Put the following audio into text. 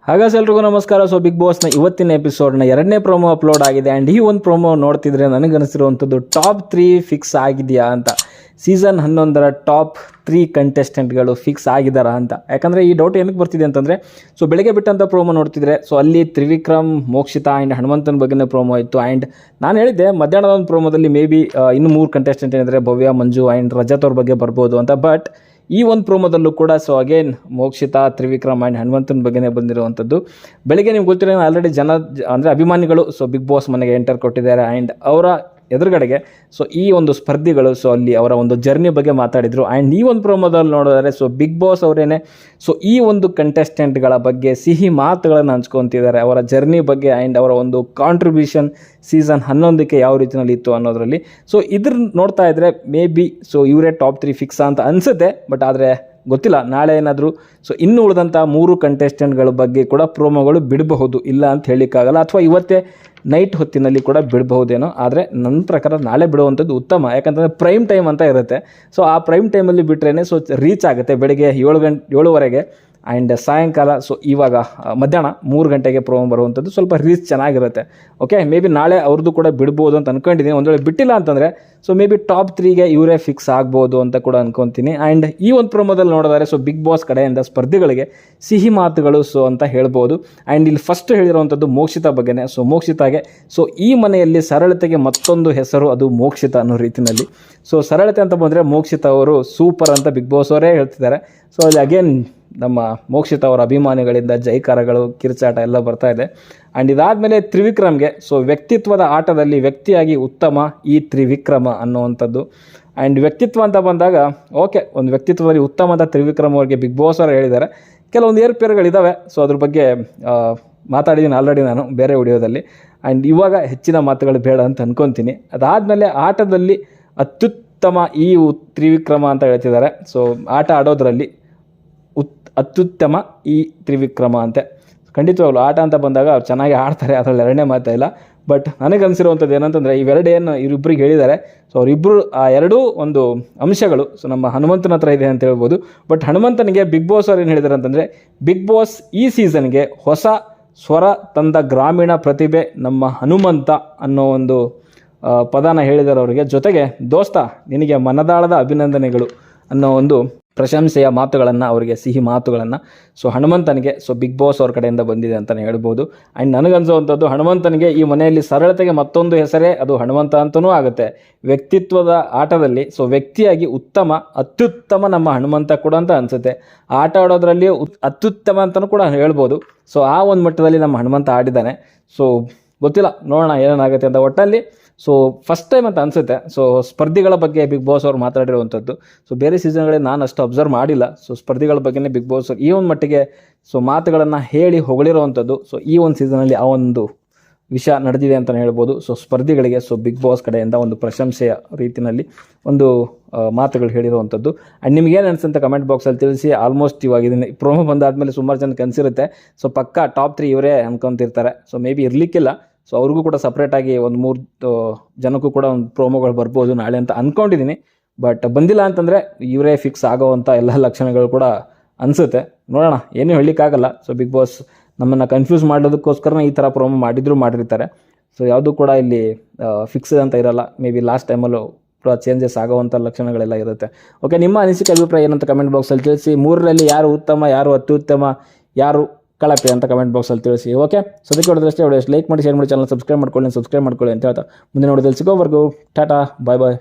ಹಾಗಾದ್ರೆ ಎಲ್ರಿಗೂ ನಮಸ್ಕಾರ. ಸೊ ಬಿಗ್ ಬಾಸ್ನ ಇವತ್ತಿನ ಎಪಿಸೋಡ್ನ 2ನೇ ಪ್ರೋಮೋ ಅಪ್ಲೋಡ್ ಆಗಿದೆ. ಆ್ಯಂಡ್ ಈ ಒಂದು ಪ್ರೋಮೋ ನೋಡ್ತಿದ್ರೆ ನನಗನ್ನಿಸಿರುವಂಥದ್ದು ಟಾಪ್ 3 ಫಿಕ್ಸ್ ಆಗಿದೆಯಾ ಅಂತ. ಸೀಸನ್ 11ರ ಟಾಪ್ 3 ಕಂಟೆಸ್ಟೆಂಟ್ಗಳು ಫಿಕ್ಸ್ ಆಗಿದ್ದಾರಾ ಅಂತ. ಯಾಕಂದರೆ ಈ ಡೌಟ್ ಏನಕ್ಕೆ ಬರ್ತಿದೆ ಅಂತಂದರೆ, ಸೊ ಬೆಳಗ್ಗೆ ಬಿಟ್ಟಂಥ ಪ್ರೋಮೋ ನೋಡ್ತಿದ್ರೆ ಸೊ ಅಲ್ಲಿ ತ್ರಿವಿಕ್ರಮ್, ಮೋಕ್ಷಿತಾ ಆ್ಯಂಡ್ ಹನುಮಂತನ ಬಗ್ಗೆನೇ ಪ್ರೋಮೋ ಇತ್ತು. ಆ್ಯಂಡ್ ನಾನು ಹೇಳಿದ್ದೆ ಮಧ್ಯಾಹ್ನದ ಒಂದು ಪ್ರೋಮೋದಲ್ಲಿ ಮೇ ಬಿ ಇನ್ನೂ 3 ಕಂಟೆಸ್ಟೆಂಟ್ ಏನಿದ್ರೆ ಭವ್ಯ, ಮಂಜು ಆ್ಯಂಡ್ ರಜತ್ ಅವ್ರ ಬಗ್ಗೆ ಬರ್ಬೋದು ಅಂತ. ಬಟ್ ಈ ಒಂದು ಪ್ರೋಮೋದಲ್ಲೂ ಕೂಡ so again Mokshitha, Trivikram and ಹನುಮಂತನ ಬಗ್ಗೆನೇ ಬಂದಿರುವಂಥದ್ದು. ಬೆಳಗ್ಗೆ ನಿಮ್ಗೆ ಗೊತ್ತಿರೋ ಆಲ್ರೆಡಿ ಅಂದರೆ ಅಭಿಮಾನಿಗಳು ಸೊ ಬಿಗ್ ಬಾಸ್ ಮನೆಗೆ ಎಂಟರ್ ಕೊಟ್ಟಿದ್ದಾರೆ. ಆ್ಯಂಡ್ ಅವರ ಎದುರುಗಡೆಗೆ ಸೊ ಈ ಒಂದು ಸ್ಪರ್ಧಿಗಳು ಸೊ ಅಲ್ಲಿ ಅವರ ಒಂದು ಜರ್ನಿ ಬಗ್ಗೆ ಮಾತಾಡಿದರು. ಆ್ಯಂಡ್ ಈ ಒಂದು ಪ್ರೋಮೋದಲ್ಲಿ ನೋಡಿದರೆ ಸೊ ಬಿಗ್ ಬಾಸ್ ಅವರೇನೆ ಸೊ ಈ ಒಂದು ಕಂಟೆಸ್ಟೆಂಟ್ಗಳ ಬಗ್ಗೆ ಸಿಹಿ ಮಾತುಗಳನ್ನು ಹಂಚ್ಕೊತಿದ್ದಾರೆ, ಅವರ ಜರ್ನಿ ಬಗ್ಗೆ ಆ್ಯಂಡ್ ಅವರ ಒಂದು ಕಾಂಟ್ರಿಬ್ಯೂಷನ್ ಸೀಸನ್ 11ಕ್ಕೆ ಯಾವ ರೀತಿಯಲ್ಲಿ ಇತ್ತು ಅನ್ನೋದರಲ್ಲಿ. ಸೊ ಇದ್ರ ನೋಡ್ತಾ ಇದ್ದರೆ ಮೇ ಬಿ ಸೊ ಇವರೇ ಟಾಪ್ 3 ಫಿಕ್ಸ್ ಅಂತ ಅನಿಸುತ್ತೆ. ಬಟ್ ಆದರೆ ಗೊತ್ತಿಲ್ಲ, ನಾಳೆ ಏನಾದರೂ ಸೊ ಇನ್ನು ಉಳಿದಂಥ 3 ಕಂಟೆಸ್ಟೆಂಟ್ಗಳ ಬಗ್ಗೆ ಕೂಡ ಪ್ರೋಮೋಗಳು ಬಿಡಬಹುದು, ಇಲ್ಲ ಅಂತ ಹೇಳಲಿಕ್ಕಾಗಲ್ಲ. ಅಥವಾ ಇವತ್ತೇ ನೈಟ್ ಹೊತ್ತಿನಲ್ಲಿ ಕೂಡ ಬಿಡಬಹುದೇನೋ. ಆದರೆ ನನ್ನ ಪ್ರಕಾರ ನಾಳೆ ಬಿಡುವಂಥದ್ದು ಉತ್ತಮ. ಯಾಕಂತಂದರೆ ಪ್ರೈಮ್ ಟೈಮ್ ಅಂತ ಇರುತ್ತೆ. ಸೊ ಆ ಪ್ರೈಮ್ ಟೈಮಲ್ಲಿ ಬಿಟ್ರೇ ಸೊ ರೀಚ್ ಆಗುತ್ತೆ ಬೆಳಗ್ಗೆ 7:00 ಆ್ಯಂಡ್ ಸಾಯಂಕಾಲ ಸೊ ಇವಾಗ ಮಧ್ಯಾಹ್ನ 3 ಗಂಟೆಗೆ ಪ್ರೋಮೋ ಬರುವಂಥದ್ದು ಸ್ವಲ್ಪ ರೀಚ್ ಚೆನ್ನಾಗಿರುತ್ತೆ. ಓಕೆ, ಮೇ ಬಿ ನಾಳೆ ಅವ್ರದ್ದು ಕೂಡ ಬಿಡ್ಬೋದು ಅಂತ ಅಂದ್ಕೊಂಡಿದ್ದೀನಿ. ಒಂದು ವೇಳೆ ಬಿಟ್ಟಿಲ್ಲ ಅಂತಂದರೆ ಸೊ ಮೇ ಬಿ ಟಾಪ್ 3ಗೆ ಇವರೇ ಫಿಕ್ಸ್ ಆಗ್ಬೋದು ಅಂತ ಕೂಡ ಅಂದ್ಕೊತೀನಿ. ಆ್ಯಂಡ್ ಈ ಒಂದು ಪ್ರೋಮೋದಲ್ಲಿ ನೋಡಿದರೆ ಸೊ ಬಿಗ್ ಬಾಸ್ ಕಡೆಯಿಂದ ಸ್ಪರ್ಧಿಗಳಿಗೆ ಸಿಹಿ ಮಾತುಗಳು ಸೊ ಅಂತ ಹೇಳ್ಬೋದು. ಆ್ಯಂಡ್ ಇಲ್ಲಿ ಫಸ್ಟ್ ಹೇಳಿರುವಂಥದ್ದು ಮೋಕ್ಷಿತಾ ಬಗ್ಗೆನೇ. ಸೊ ಮೋಕ್ಷಿತಾಗೆ ಸೊ ಈ ಮನೆಯಲ್ಲಿ ಸರಳತೆಗೆ ಮತ್ತೊಂದು ಹೆಸರು, ಅದು ಮೋಕ್ಷಿತಾ ಅನ್ನೋ ರೀತಿಯಲ್ಲಿ. ಸೊ ಸರಳತೆ ಅಂತ ಬಂದರೆ ಮೋಕ್ಷಿತಾ ಅವರು ಸೂಪರ್ ಅಂತ ಬಿಗ್ ಬಾಸ್ ಅವರೇ ಹೇಳ್ತಿದ್ದಾರೆ. ಸೊ ಅಲ್ಲಿ ಅಗೇನ್ ನಮ್ಮ ಮೋಕ್ಷಿತಾ ಅವರ ಅಭಿಮಾನಿಗಳಿಂದ ಜೈಕಾರಗಳು, ಕಿರುಚಾಟ ಎಲ್ಲ ಬರ್ತಾ ಇದೆ. ಆ್ಯಂಡ್ ಇದಾದಮೇಲೆ ತ್ರಿವಿಕ್ರಮ್ಗೆ ಸೊ ವ್ಯಕ್ತಿತ್ವದ ಆಟದಲ್ಲಿ ವ್ಯಕ್ತಿಯಾಗಿ ಉತ್ತಮ ಈ ತ್ರಿವಿಕ್ರಮ ಅನ್ನುವಂಥದ್ದು. ಆ್ಯಂಡ್ ವ್ಯಕ್ತಿತ್ವ ಅಂತ ಬಂದಾಗ ಓಕೆ, ಒಂದು ವ್ಯಕ್ತಿತ್ವದಲ್ಲಿ ಉತ್ತಮ ಅಂತ ತ್ರಿವಿಕ್ರಮ್ ಅವರಿಗೆ ಬಿಗ್ ಬಾಸ್ ಅವರು ಹೇಳಿದ್ದಾರೆ. ಕೆಲವೊಂದು ಏರುಪೇರುಗಳಿದ್ದಾವೆ. ಸೊ ಅದ್ರ ಬಗ್ಗೆ ಮಾತಾಡಿದ್ದೀನಿ ಆಲ್ರೆಡಿ ನಾನು ಬೇರೆ ವಿಡಿಯೋದಲ್ಲಿ. ಆ್ಯಂಡ್ ಇವಾಗ ಹೆಚ್ಚಿನ ಮಾತುಗಳು ಬೇಡ ಅಂತ ಅಂದ್ಕೊತೀನಿ. ಅದಾದಮೇಲೆ ಆಟದಲ್ಲಿ ಅತ್ಯುತ್ತಮ ಈ ತ್ರಿವಿಕ್ರಮ ಅಂತ ಹೇಳ್ತಿದ್ದಾರೆ. ಸೊ ಆಟ ಆಡೋದ್ರಲ್ಲಿ ಅತ್ಯುತ್ತಮ ಈ ತ್ರಿವಿಕ್ರಮ ಅಂತೆ. ಖಂಡಿತವಾಗ್ಲು ಆಟ ಅಂತ ಬಂದಾಗ ಅವ್ರು ಚೆನ್ನಾಗಿ ಆಡ್ತಾರೆ, ಅದರಲ್ಲಿ ಎರಡನೇ ಮಾತೇ ಇಲ್ಲ. ಬಟ್ ನನಗನ್ಸಿರುವಂಥದ್ದು ಏನಂತಂದರೆ ಇವೆರಡೇನು ಇವರಿಬ್ಬರಿಗೆ ಹೇಳಿದ್ದಾರೆ. ಸೊ ಅವರಿಬ್ಬರು ಆ ಎರಡೂ ಒಂದು ಅಂಶಗಳು ಸೊ ನಮ್ಮ ಹನುಮಂತನ ಹತ್ರ ಇದೆ ಅಂತ ಹೇಳ್ಬೋದು. ಬಟ್ ಹನುಮಂತನಿಗೆ ಬಿಗ್ ಬಾಸ್ ಅವ್ರು ಏನು ಹೇಳಿದ್ದಾರೆ ಅಂತಂದರೆ, ಬಿಗ್ ಬಾಸ್ ಈ ಸೀಸನ್ಗೆ ಹೊಸ ಸ್ವರ ತಂದ ಗ್ರಾಮೀಣ ಪ್ರತಿಭೆ ನಮ್ಮ ಹನುಮಂತ ಅನ್ನೋ ಒಂದು ಪದನ ಹೇಳಿದ್ದಾರೆ ಅವರಿಗೆ. ಜೊತೆಗೆ ದೋಸ್ತ ನಿನಗೆ ಮನದಾಳದ ಅಭಿನಂದನೆಗಳು ಅನ್ನೋ ಒಂದು ಪ್ರಶಂಸೆಯ ಮಾತುಗಳನ್ನು, ಅವರಿಗೆ ಸಿಹಿ ಮಾತುಗಳನ್ನು ಸೊ ಹನುಮಂತನಿಗೆ ಸೊ ಬಿಗ್ ಬಾಸ್ ಅವ್ರ ಕಡೆಯಿಂದ ಬಂದಿದೆ ಅಂತಲೇ ಹೇಳ್ಬೋದು. ಆ್ಯಂಡ್ ನನಗನ್ಸುವಂಥದ್ದು ಹನುಮಂತನಿಗೆ ಈ ಮನೆಯಲ್ಲಿ ಸರಳತೆಗೆ ಮತ್ತೊಂದು ಹೆಸರೇ ಅದು ಹನುಮಂತ ಅಂತಲೂ ಆಗುತ್ತೆ. ವ್ಯಕ್ತಿತ್ವದ ಆಟದಲ್ಲಿ ಸೊ ವ್ಯಕ್ತಿಯಾಗಿ ಉತ್ತಮ, ಅತ್ಯುತ್ತಮ ನಮ್ಮ ಹನುಮಂತ ಕೂಡ ಅಂತ ಅನಿಸುತ್ತೆ. ಆಟ ಆಡೋದ್ರಲ್ಲಿ ಅತ್ಯುತ್ತಮ ಅಂತಲೂ ಕೂಡ ಹೇಳ್ಬೋದು. ಸೊ ಆ ಒಂದು ಮಟ್ಟದಲ್ಲಿ ನಮ್ಮ ಹನುಮಂತ ಆಡಿದ್ದಾನೆ. ಸೊ ಗೊತ್ತಿಲ್ಲ, ನೋಡೋಣ ಏನೇನಾಗುತ್ತೆ ಅಂತ. ಒಟ್ಟಲ್ಲಿ ಸೊ ಫಸ್ಟ್ ಟೈಮ್ ಅಂತ ಅನಿಸುತ್ತೆ ಸೊ ಸ್ಪರ್ಧಿಗಳ ಬಗ್ಗೆ ಬಿಗ್ ಬಾಸ್ ಅವ್ರು ಮಾತಾಡಿರುವಂಥದ್ದು. ಸೊ ಬೇರೆ ಸೀಸನ್ಗಳಲ್ಲಿ ನಾನು ಅಷ್ಟು ಅಬ್ಸರ್ವ್ ಮಾಡಿಲ್ಲ. ಸೊ ಸ್ಪರ್ಧಿಗಳ ಬಗ್ಗೆನೇ ಬಿಗ್ ಬಾಸ್ ಈ ಒಂದು ಮಟ್ಟಿಗೆ ಸೊ ಮಾತುಗಳನ್ನು ಹೇಳಿ ಹೊಗಳಿರುವಂಥದ್ದು. ಸೊ ಈ ಒಂದು ಸೀಸನಲ್ಲಿ ಆ ಒಂದು ವಿಷಯ ನಡೆದಿದೆ ಅಂತಲೇ ಹೇಳ್ಬೋದು. ಸೊ ಸ್ಪರ್ಧಿಗಳಿಗೆ ಸೊ ಬಿಗ್ ಬಾಸ್ ಕಡೆಯಿಂದ ಒಂದು ಪ್ರಶಂಸೆಯ ರೀತಿಯಲ್ಲಿ ಒಂದು ಮಾತುಗಳು ಹೇಳಿರುವಂಥದ್ದು. ಆ್ಯಂಡ್ ನಿಮ್ಗೇನು ಅನಿಸುತ್ತೆ ಕಮೆಂಟ್ ಬಾಕ್ಸಲ್ಲಿ ತಿಳಿಸಿ. ಆಲ್ಮೋಸ್ಟ್ ಇವಾಗ ಇದನ್ನು ಪ್ರೋಮೋ ಬಂದಾದಮೇಲೆ ಸುಮಾರು ಜನಕ್ಕೆ ಅನಿಸಿರುತ್ತೆ ಸೊ ಪಕ್ಕಾ ಟಾಪ್ 3 ಇವರೇ ಅನ್ಕೊತಿರ್ತಾರೆ. ಸೊ ಮೇ ಬಿ ಇರಲಿಕ್ಕಿಲ್ಲ. ಸೊ ಅವ್ರಿಗೂ ಕೂಡ ಸಪ್ರೇಟಾಗಿ ಒಂದು 3 ಜನಕ್ಕೂ ಕೂಡ ಒಂದು ಪ್ರೋಮೋಗಳು ಬರ್ಬೋದು ನಾಳೆ ಅಂತ ಅಂದ್ಕೊಂಡಿದ್ದೀನಿ. ಬಟ್ ಬಂದಿಲ್ಲ ಅಂತಂದರೆ ಇವರೇ ಫಿಕ್ಸ್ ಆಗೋವಂಥ ಎಲ್ಲ ಲಕ್ಷಣಗಳು ಕೂಡ ಅನಿಸುತ್ತೆ. ನೋಡೋಣ, ಏನೂ ಹೇಳಲಿಕ್ಕಾಗಲ್ಲ. ಸೊ ಬಿಗ್ ಬಾಸ್ ನಮ್ಮನ್ನು ಕನ್ಫ್ಯೂಸ್ ಮಾಡೋದಕ್ಕೋಸ್ಕರ ಈ ಥರ ಪ್ರೋಮೋ ಮಾಡಿರ್ತಾರೆ. ಸೊ ಯಾವುದೂ ಕೂಡ ಇಲ್ಲಿ ಫಿಕ್ಸ್ ಅಂತ ಇರಲ್ಲ. ಮೇ ಬಿ ಲಾಸ್ಟ್ ಟೈಮಲ್ಲೂ ಕೂಡ ಚೇಂಜಸ್ ಆಗೋವಂಥ ಲಕ್ಷಣಗಳೆಲ್ಲ ಇರುತ್ತೆ. ಓಕೆ, ನಿಮ್ಮ ಅನಿಸಿಕೆ ಅಭಿಪ್ರಾಯ ಏನಂತ ಕಮೆಂಟ್ ಬಾಕ್ಸಲ್ಲಿ ತಿಳಿಸಿ. 3ರಲ್ಲಿ ಯಾರು ಉತ್ತಮ, ಯಾರು ಅತ್ಯುತ್ತಮ, ಯಾರು ಕಳಪೆ ಅಂತ ಕಮೆಂಟ್ ಬಾಕ್ಸಲ್ಲಿ ತಿಳಿಸಿ. ಓಕೆ, ಸೊ ಅದಕ್ಕೆ ಹೊಡೆದಷ್ಟೇ ವಿಡಿಯೋ ಲೈಕ್ ಮಾಡಿ, ಶೇರ್ ಮಾಡಿ, ಚಾನಲ್ ಸಬ್ಸ್ಕ್ರೈಬ್ ಮಾಡ್ಕೊಳ್ಳಿ ಅಂತ ಹೇಳ್ತಾ ಮುಂದಿನ ವಿಡಿಯೋದಲ್ಲಿ ಸಿಗೋವರೆಗೂ ಟಾಟಾ, ಬಾಯ್ ಬಾಯ್.